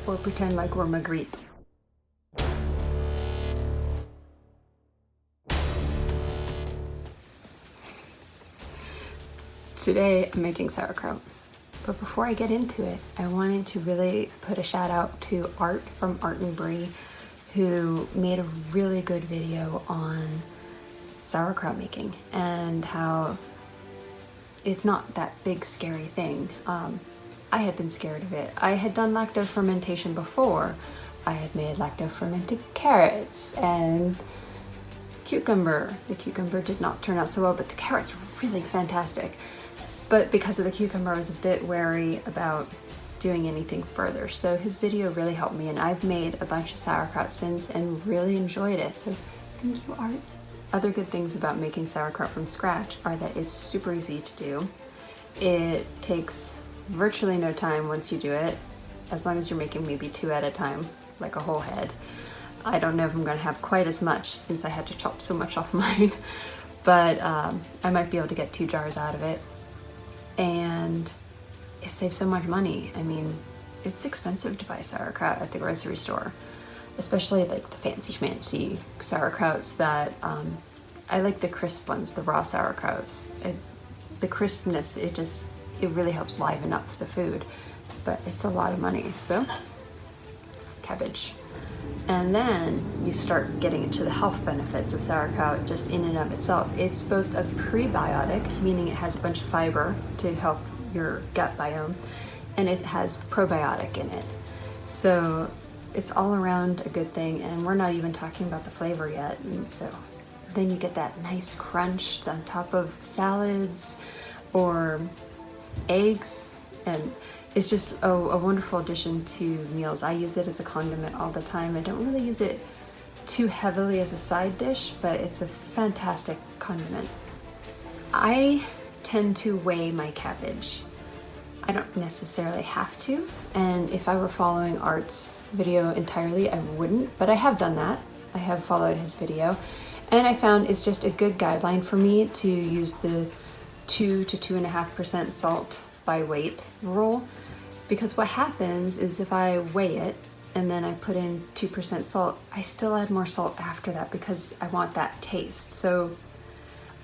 or pretend like we're Magritte. Today I'm making sauerkraut, but before I get into it, I wanted to really put a shout out to Art from Art and Brie, who made a really good video on sauerkraut making and how it's not that big scary thing. I had been scared of it. I had done lactofermentation before. I had made lacto-fermented carrots and cucumber. The cucumber did not turn out so well, but the carrots were really fantastic. But because of the cucumber, I was a bit wary about doing anything further. So his video really helped me, and I've made a bunch of sauerkraut since and really enjoyed it. So thank you, Art. Other good things about making sauerkraut from scratch are that it's super easy to do. It takes virtually no time once you do it, as long as you're making maybe 2 at a time, like a whole head. I don't know if I'm going to have quite as much since I had to chop so much off mine, but I might be able to get 2 jars out of it. And it saves so much money. I mean, it's expensive to buy sauerkraut at the grocery store, especially like the fancy schmancy sauerkrauts that I like the crisp ones, the raw sauerkrauts. The crispness, it really helps liven up the food, but it's a lot of money. So cabbage. And then you start getting into the health benefits of sauerkraut just in and of itself. It's both a prebiotic, meaning it has a bunch of fiber to help your gut biome, and it has probiotic in it. So it's all around a good thing, and we're not even talking about the flavor yet. And so then you get that nice crunch on top of salads or eggs, and it's just a wonderful addition to meals. I use it as a condiment all the time. I don't really use it too heavily as a side dish, but it's a fantastic condiment. I tend to weigh my cabbage. I don't necessarily have to, and if I were following Art's video entirely, I wouldn't, but I have done that. I have followed his video, and I found it's just a good guideline for me to use the 2 to 2.5% salt by weight rule, because what happens is if I weigh it and then I put in 2% salt, I still add more salt after that because I want that taste. So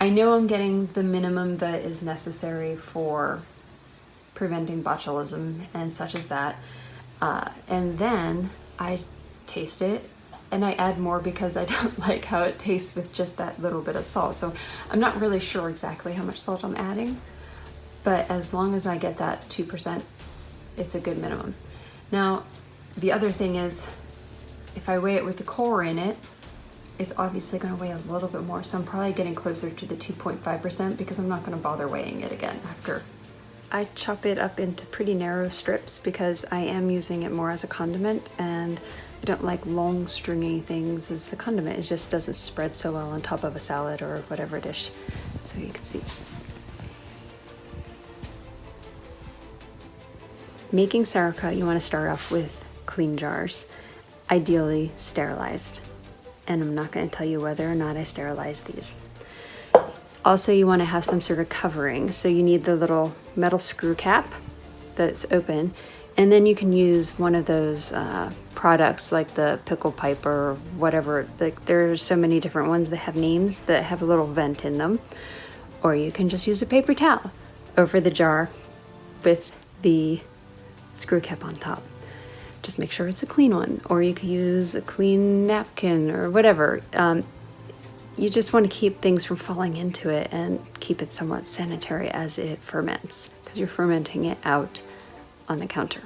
I know I'm getting the minimum that is necessary for preventing botulism and such as that, and then I taste it and I add more because I don't like how it tastes with just that little bit of salt. So I'm not really sure exactly how much salt I'm adding, but as long as I get that 2%, it's a good minimum. Now, the other thing is, if I weigh it with the core in it, it's obviously going to weigh a little bit more, so I'm probably getting closer to the 2.5% because I'm not going to bother weighing it again after. I chop it up into pretty narrow strips because I am using it more as a condiment, and I don't like long stringy things as the condiment. It just doesn't spread so well on top of a salad or whatever dish. So you can see. Making sauerkraut, you want to start off with clean jars, ideally sterilized. And I'm not going to tell you whether or not I sterilize these. Also, you want to have some sort of covering. So you need the little metal screw cap that's open, and then you can use one of those products like the pickle pipe or whatever. Like, there's so many different ones that have names that have a little vent in them. Or you can just use a paper towel over the jar with the screw cap on top. Just make sure it's a clean one, or you could use a clean napkin or whatever. You just want to keep things from falling into it and keep it somewhat sanitary as it ferments, because you're fermenting it out on the counter.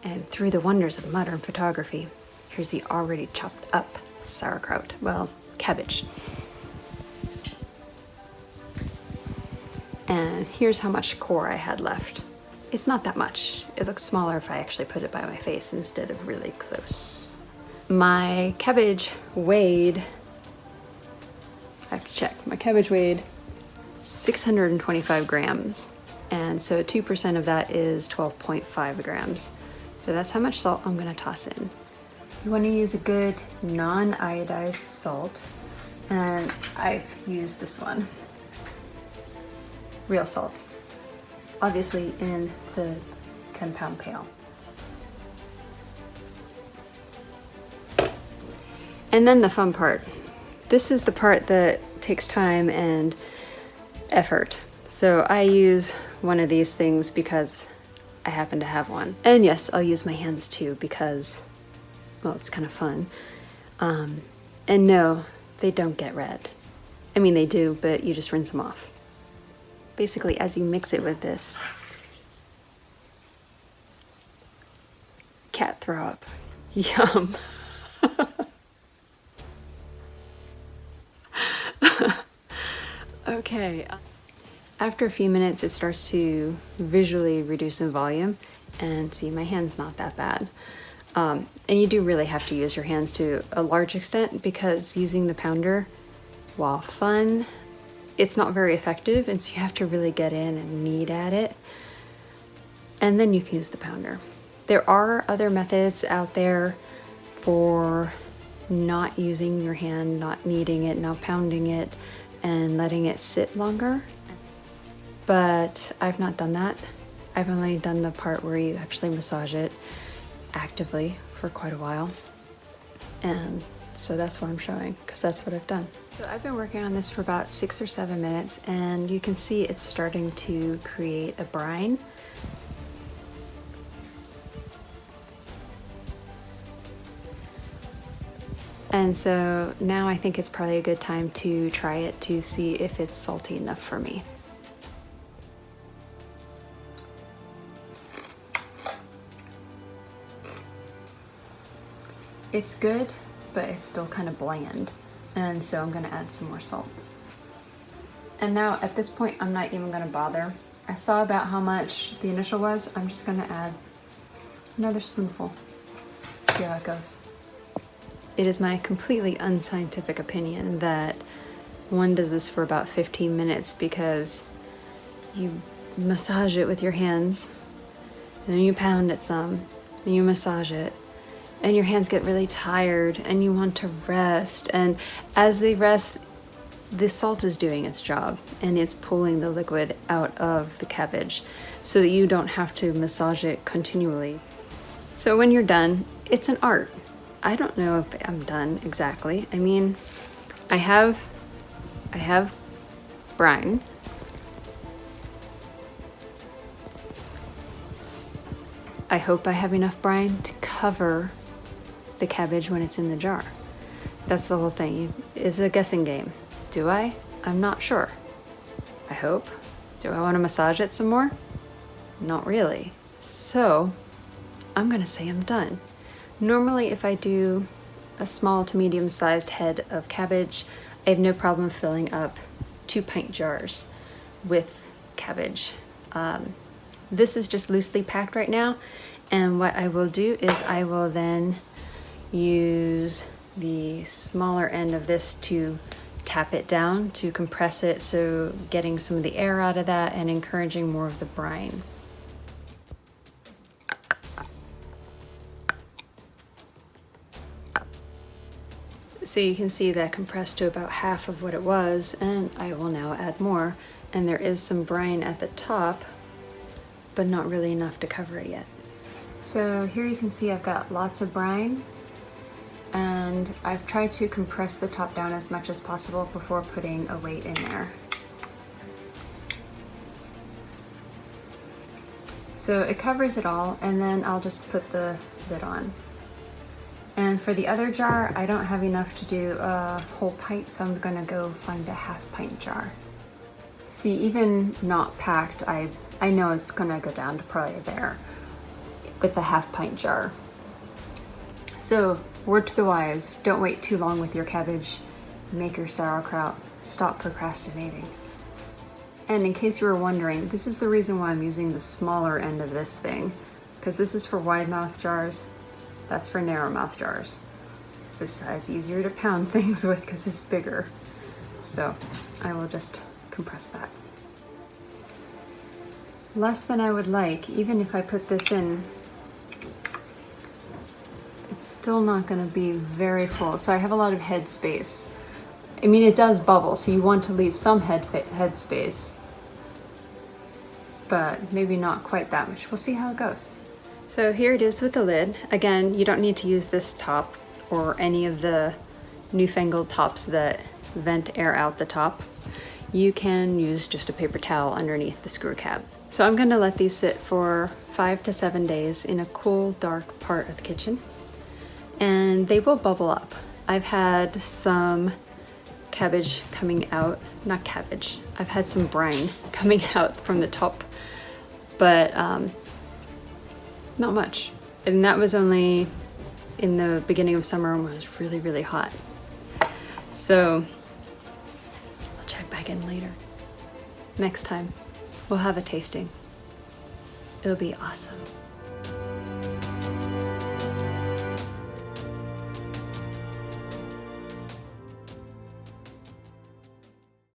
And through the wonders of modern photography, here's the already chopped up sauerkraut, well, cabbage. And here's how much core I had left. It's not that much. It looks smaller if I actually put it by my face instead of really close. My cabbage weighed, I have to check, my cabbage weighed 625 grams. And so 2% of that is 12.5 grams. So that's how much salt I'm gonna toss in. You wanna use a good non-iodized salt. And I've used this one, real salt. Obviously in the 10-pound pail. And then the fun part. This is the part that takes time and effort. So I use one of these things because I happen to have one. And yes, I'll use my hands too because, well, it's kind of fun. And no, they don't get red. I mean, they do, but you just rinse them off. Basically, as you mix it with this, cat throw up. Yum. Okay. After a few minutes, it starts to visually reduce in volume, and see, my hand's not that bad. And you do really have to use your hands to a large extent because using the pounder, while fun, it's not very effective, and so you have to really get in and knead at it. And then you can use the pounder. There are other methods out there for not using your hand, not kneading it, not pounding it, and letting it sit longer. But I've not done that. I've only done the part where you actually massage it actively for quite a while. And so that's what I'm showing, because that's what I've done. So I've been working on this for about 6 or 7 minutes, and you can see it's starting to create a brine. And so now I think it's probably a good time to try it to see if it's salty enough for me. It's good, but it's still kind of bland. And so I'm gonna add some more salt. And now at this point, I'm not even gonna bother. I saw about how much the initial was. I'm just gonna add another spoonful. See how it goes. It is my completely unscientific opinion that one does this for about 15 minutes because you massage it with your hands, and then you pound it some, and you massage it, and your hands get really tired and you want to rest. And as they rest, the salt is doing its job and it's pulling the liquid out of the cabbage so that you don't have to massage it continually. So when you're done, it's an art. I don't know if I'm done exactly. I mean, I have brine. I hope I have enough brine to cover the cabbage when it's in the jar. That's the whole thing. It's a guessing game. Do I? I'm not sure. I hope. Do I want to massage it some more? Not really. So I'm gonna say I'm done. Normally, if I do a small to medium-sized head of cabbage, I have no problem filling up 2-pint jars with cabbage. This is just loosely packed right now, and what I will do is I will then use the smaller end of this to tap it down to compress it, so getting some of the air out of that and encouraging more of the brine. So you can see that compressed to about half of what it was, and I will now add more. And there is some brine at the top, but not really enough to cover it yet. So here you can see I've got lots of brine, and I've tried to compress the top down as much as possible before putting a weight in there. So it covers it all, and then I'll just put the lid on. And for the other jar, I don't have enough to do a whole pint, so I'm gonna go find a 1/2 pint jar. See, even not packed, I know it's gonna go down to probably there with the 1/2 pint jar. So, word to the wise, don't wait too long with your cabbage. Make your sauerkraut. Stop procrastinating. And in case you were wondering, this is the reason why I'm using the smaller end of this thing, because this is for wide mouth jars. That's for narrow mouth jars. This side's easier to pound things with because it's bigger. So I will just compress that. Less than I would like. Even if I put this in, it's still not going to be very full. So I have a lot of head space. I mean, it does bubble, so you want to leave some head space, but maybe not quite that much. We'll see how it goes. So here it is with the lid. Again, you don't need to use this top or any of the newfangled tops that vent air out the top, you can use just a paper towel underneath the screw cap. So I'm gonna let these sit for 5 to 7 days in a cool, dark part of the kitchen, and they will bubble up. I've had some cabbage coming out, not cabbage, I've had some brine coming out from the top, but not much. And that was only in the beginning of summer when it was really, really hot. So I'll check back in later. Next time, we'll have a tasting. It'll be awesome.